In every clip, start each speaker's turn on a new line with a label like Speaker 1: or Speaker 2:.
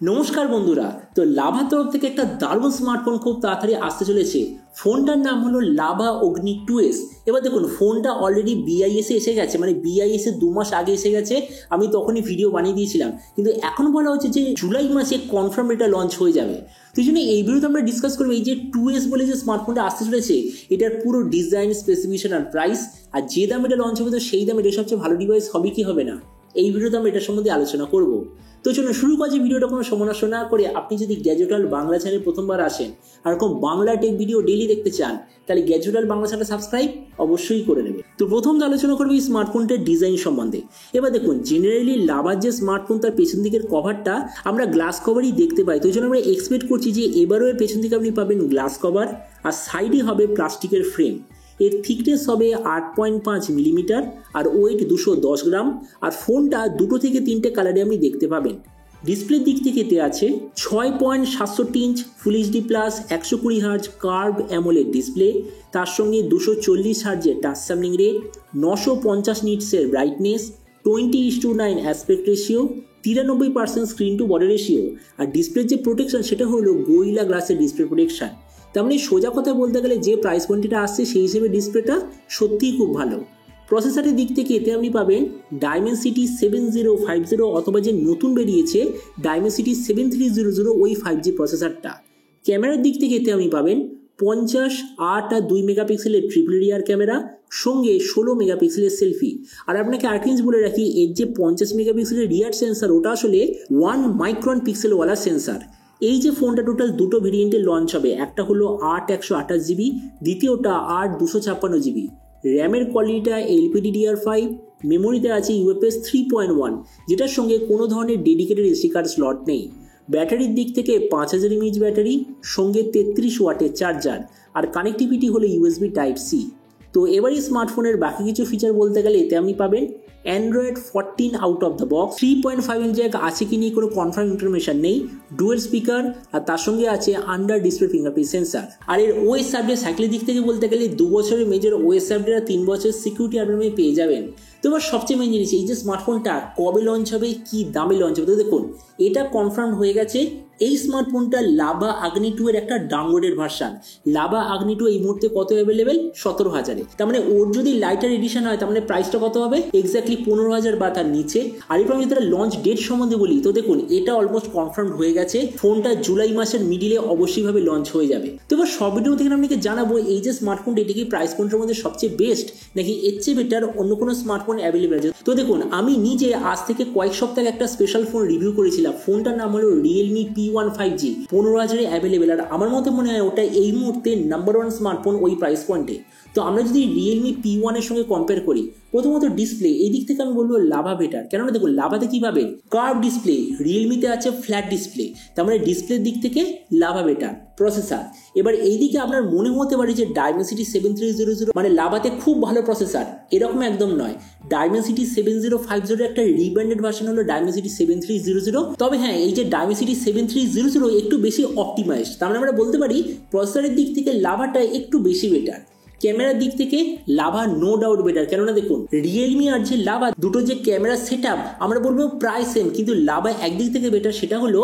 Speaker 1: নমস্কার বন্ধুরা, তো লাভার তরফ থেকে একটা দারুণ স্মার্টফোন খুব তাড়াতাড়ি আসতে চলেছে। ফোনটার নাম হলো লাভা অগ্নি 2S। এবার দেখুন, ফোনটা অলরেডি বিআইএসে এসে গেছে, মানে বিআইএসে 2 মাস আগে এসে গেছে। আমি তখনই ভিডিও বানিয়ে দিয়েছিলাম, কিন্তু এখন বলা হচ্ছে যে জুলাই মাসে কনফার্ম এটা লঞ্চ হয়ে যাবে। তো এই জন্য এই ভিডিওতে আমরা ডিসকাস করবো এই যে 2S বলে যে স্মার্টফোনটা আসতে চলেছে, এটার পুরো ডিজাইন, স্পেসিফিকেশন আর প্রাইস, আর যে দাম এটা লঞ্চ হবে তো সেই দাম এটা সবচেয়ে ভালো ডিভাইস হবে কি হবে না, এই ভিডিওতে আমরা এটার সম্বন্ধে আলোচনা করব। তো চলুন শুরু করছি ভিডিওটা কোনো সমালোচনা না করে। আপনি যদি গ্যাজেটাল বাংলা চ্যানেল প্রথমবার আসেন আর এরকম বাংলা টেক ভিডিও ডেইলি দেখতে চান, তাহলে গ্যাজেটাল বাংলা চ্যানেল সাবস্ক্রাইব অবশ্যই করে নেবেন। তো প্রথম আলোচনা করবো এই স্মার্টফোনটার ডিজাইন সম্বন্ধে। এবার দেখুন, জেনারেলি লাভার যে স্মার্টফোন তার পেছন দিকের কভারটা আমরা গ্লাস কভারই দেখতে পাই। তো এই জন্য আমরা এক্সপেক্ট করছি যে এবারও এর পেছন দিকে আপনি পাবেন গ্লাস কভার, আর সাইডে হবে প্লাস্টিকের ফ্রেম। এর থিকনেস হবে 8.5 মিলিমিটার আর ওয়েট 210 গ্রাম। আর ফোনটা 2 থেকে 3টে কালারে আপনি দেখতে পাবেন। ডিসপ্লের দিক থেকে এতে আছে 6.67 inch full HD plus 120 hertz curve AMOLED display, তার সঙ্গে 240 হার্জের টাচ স্যাম্পলিং রেট, 950 নিটসের brightness, 20:9 aspect ratio, 93% screen to body ratio. আর ডিসপ্লের যে প্রোটেকশন সেটা হলো গোরিলা গ্লাসের ডিসপ্লে প্রোটেকশন। তার মানে সোজা কথা বলতে গেলে যে প্রাইস পয়েন্টটা আসছে সেই হিসেবে ডিসপ্লেটা সত্যিই খুব ভালো। প্রসেসরের দিক থেকে এতে আপনি পাবেন ডাইমেনসিটি 7050 অথবা যে নতুন বেরিয়েছে ডাইমেনসিটি 7300 ওই 5G প্রসেসরটা। ক্যামেরার দিক থেকে এতে আপনি পাবেন 50, 8 আর 2 মেগাপিক্সেলের ট্রিপল রিয়ার ক্যামেরা, সঙ্গে 16 মেগাপিক্সেলের সেলফি। আর আপনাকে আরেকটা জিনিস বলে রাখি, এর যে 50 মেগাপিক্সেলের রিয়ার সেন্সার ওটা আসলে 1 মাইক্রন পিক্সেলওয়ালা সেন্সার। এই যে ফোনটা টোটাল দুটো ভেরিয়েন্টে লঞ্চ হবে, একটা হলো 8/128GB, দ্বিতীয়টা 8/256GB। র্যামের কোয়ালিটিটা LPDDR5, মেমোরিতে আছে UFS 3.1, যেটার সঙ্গে কোনো ধরনের ডেডিকেটেড এসডি কার্ড স্লট নেই। ব্যাটারির দিক থেকে 5000 mAh ব্যাটারি, সঙ্গে 33 ওয়াটের চার্জার, আর কানেক্টিভিটি হলো USB Type-C। তো এবারই স্মার্টফোনের বাকি কিছু ফিচার বলতে গেলে এতে আপনি পাবেন Android 14 out of the box, 3.5 inch Jack আছে কি নিয়ে কোনো কনফার্ম ইনফরমেশন নেই, ডুয়েল স্পিকার, আর তার সঙ্গে আছে আন্ডার ডিসপ্লে ফিঙ্গারপ্রিন্ট সেন্সার। আর এর ওএস আপডেট সাইকেলের দিক থেকে বলতে গেলে 2 বছরের মেজর ওএস আপডেট আর 3 বছরের সিকিউরিটি আপডেট পেয়ে যাবেন। তো এবার সবচেয়ে মেন জিনিস, এই যে স্মার্টফোনটা কবে লঞ্চ হবে, কি দামে লঞ্চ হবে, তো দেখুন এটা কনফার্ম হয়ে গেছে। এই স্মার্টফোনটা লাভা অগ্নি 2 এর একটা ডাউনলোডের ভার্সন। লাভা অগ্নি 2 এই মুহূর্তে কত অ্যাভেলেবেল? 17,000-এ। তার মানে ওর যদি লাইটার এডিশন হয় তার মানে প্রাইসটা কত হবে? এক্স্যাক্টলি 15,000 বা তার নিচে। আর এরপর আমি যদি লঞ্চ ডেট সম্বন্ধে বলি, তো দেখুন এটা অলমোস্ট কনফার্ম হয়ে গেছে। ফোনটা জুলাই মাসের মিডিলে অবশ্যই ভাবে লঞ্চ হয়ে যাবে। তো এবার সব ভিডিও থেকে আপনাকে জানাবো এই যে স্মার্টফোনটা, এটা কি প্রাইস পয়েন্টের মধ্যে সবচেয়ে বেস্ট, নাকি এর চেয়ে বেটার অন্য কোনো স্মার্টফোন অ্যাভেলেবেল আছে। তো দেখুন, আমি নিজে আজ থেকে কয়েক সপ্তাহ একটা স্পেশাল ফোন রিভিউ করেছিলাম। ফোনটার নাম হলো Realme P1 5G, 15,000-এ অ্যাভেলেবেল। আর আমার মতে মনে হয় ওটা এই মুহূর্তে নাম্বার 1 স্মার্টফোন ওই প্রাইস পয়েন্টে। তো আমরা যদি Realme P1 এর সঙ্গে কম্পেয়ার করি, প্রথমত ডিসপ্লে এই দিক থেকে আমি বলবো লাভা বেটার। কেননা দেখুন লাভাতে কি পাবেন? কার্ভ ডিসপ্লে, রিয়েলমিতে আছে ফ্ল্যাট ডিসপ্লে। তার মানে ডিসপ্লের দিক থেকে লাভা বেটার। প্রসেসর, এবার এইদিকে আপনার মনে হতে পারে যে ডাইমেনসিটি 7300 মানে লাভাতে খুব ভালো প্রসেসর, এরকম একদম নয়। ডাইমেনসিটি 7050 একটা রিব্র্যান্ডেড ভার্সন হলো ডাইমেনসিটি 7300। তবে হ্যাঁ, এই যে ডাইমেনসিটি 7300 একটু বেশি অপটিমাইজড। তার মানে আমরা বলতে পারি প্রসেসরের দিক থেকে লাভাটা একটু বেশি বেটার। ক্যামেরার দিক থেকে লাভা নো ডাউট বেটার। কেননা দেখুন রিয়েলমি আর যে লাভা দুটো যে ক্যামেরা সেট আপ আমরা বলবো প্রায় সেম, কিন্তু লাভা একদিক থেকে বেটার, সেটা হলো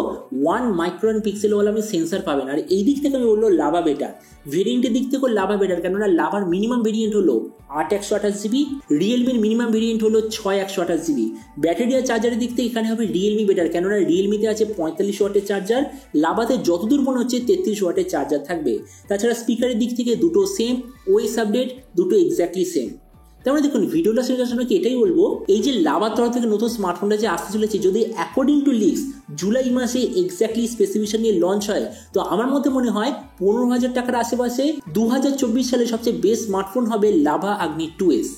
Speaker 1: 1 মাইক্রন পিক্সেলওয়ালা আপনি সেন্সার পাবেন। আর এই দিক থেকে আমি বললো লাভা বেটার। ভেরিয়েন্টের দিক থেকেও লাভা বেটার, কেননা লাভার মিনিমাম ভেরিয়েন্ট হলো 8/128GB, রিয়েলমির মিনিমাম ভেরিয়েন্ট হলো 6/128GB। ব্যাটারি আর চার্জারের দিক থেকে এখানে হবে রিয়েলমি বেটার, কেননা রিয়েলমিতে আছে 45 ওয়াটের চার্জার, লাভাতে যতদূর মনে হচ্ছে 33 ওয়াটের চার্জার থাকবে। তাছাড়া স্পিকারের দিক থেকে দুটো সেম, ওএস আপডেট দুটো এক্স্যাক্টলি সেম। তার মানে দেখুন ভিডিওটা শেষ করার সময় এটাই বলবো, এই যে লাভার তরফ থেকে নতুন স্মার্টফোনটা যে আসতে চলেছে, যদি অ্যাকর্ডিং টু লিক্স জুলাই মাসে এক্স্যাক্টলি স্পেসিফিকেশন নিয়ে লঞ্চ হয়, তো আমার মতে মনে হয় 15,000 টাকার আশেপাশে 2024 সালে সবচেয়ে বেস্ট স্মার্টফোন হবে লাভা অগ্নি 2S।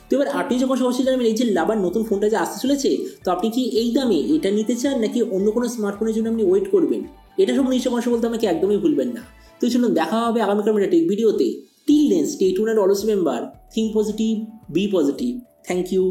Speaker 1: তো এবার আপনি যখন অবশ্যই জানবেন এই যে লাভার নতুন ফোনটা যে আসতে চলেছে, তো আপনি কি এই দামে এটা নিতে চান নাকি অন্য কোনো স্মার্টফোনের জন্য আপনি ওয়েট করবেন? এটা সব নিশ্চয় কথা বলতে আমাকে একদমই ভুলবেন না। তো চলুন দেখা হবে আগামীকাল টেক ভিডিওতে। Till then, stay tuned and always remember, think positive, be positive. Thank you.